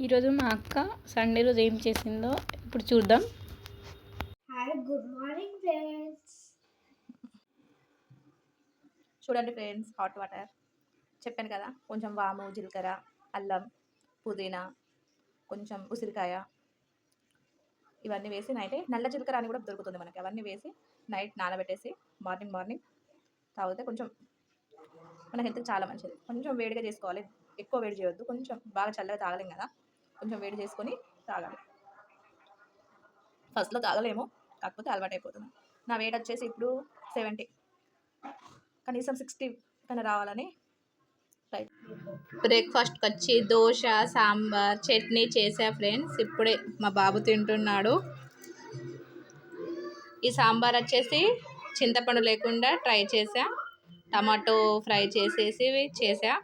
ఈరోజు మా అక్క సండే రోజు ఏం చేసిందో ఇప్పుడు చూద్దాం. Hi, good morning friends. చూడండి ఫ్రెండ్స్, హాట్ వాటర్ చెప్పాను కదా, కొంచెం వాము, జీలకర్ర, అల్లం, పుదీనా, కొంచెం ఉసిరికాయ ఇవన్నీ వేసి నైటే, నల్ల జీలకర్ర అని కూడా దొరుకుతుంది మనకి, అవన్నీ వేసి నైట్ నానబెట్టేసి మార్నింగ్ తాగితే కొంచెం మన హెల్త్కి చాలా మంచిది. కొంచెం వేడిగా చేసుకోవాలి, ఎక్కువ వేడి చేయొద్దు, కొంచెం బాగా చల్లగా తాగలేం కదా, కొంచెం వేడి చేసుకొని తాగాలి. ఫస్ట్లో తాగలేము, కాకపోతే అలవాటు అయిపోతుంది. నా వేడి వచ్చేసి ఇప్పుడు 70, కనీసం 60 కన్నా రావాలని ట్రై. బ్రేక్ఫాస్ట్కి వచ్చి దోశ, సాంబార్, చట్నీ చేసా ఫ్రెండ్స్. ఇప్పుడే మా బాబు తింటున్నాడు. ఈ సాంబార్ వచ్చేసి చింతపండు లేకుండా ట్రై చేసా, టమాటో ఫ్రై చేసేసి చేసా,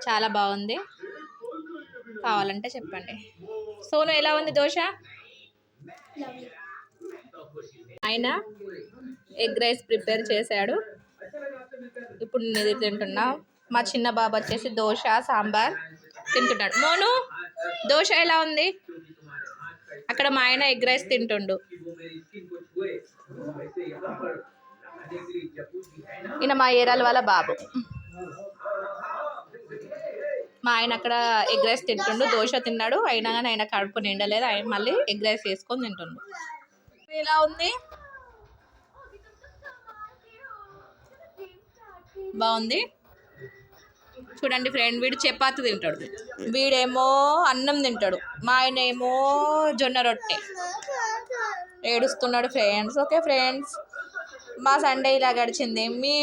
చాలా బాగుంది. కావాలంటే చెప్పండి. సోను ఎలా ఉంది దోశ? ఆయన ఎగ్ రైస్ ప్రిపేర్ చేశాడు, ఇప్పుడు నేను తింటున్నా. మా చిన్న బాబు వచ్చేసి దోశ, సాంబార్ తింటున్నాడు. మోను, దోశ ఎలా ఉంది? అక్కడ మా ఆయన ఎగ్ రైస్ తింటుండు. ఈయన మా ఏరాల వాళ్ళ బాబు. మా ఆయన అక్కడ ఎగ్ రైస్ తింటుండు, దోశ తిన్నాడు. అయినా కానీ ఆయన కడుపు నిండలేదు, ఆయన మళ్ళీ ఎగ్ రైస్ వేసుకొని తింటుండు. ఎలా ఉంది? బాగుంది. చూడండి ఫ్రెండ్, వీడు చపాతి తింటాడు, వీడేమో అన్నం తింటాడు, మా ఆయన ఏమో జొన్న రొట్టె. ఏడుస్తున్నాడు ఫ్రెండ్స్. ఓకే ఫ్రెండ్స్, మా సండే ఇలా గడిచింది. మీ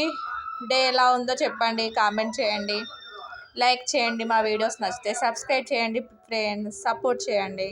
డే ఎలా ఉందో చెప్పండి, కామెంట్ చేయండి, లైక్ చేయండి, మా వీడియోస్ నచ్చితే సబ్స్క్రైబ్ చేయండి ఫ్రెండ్స్, సపోర్ట్ చేయండి.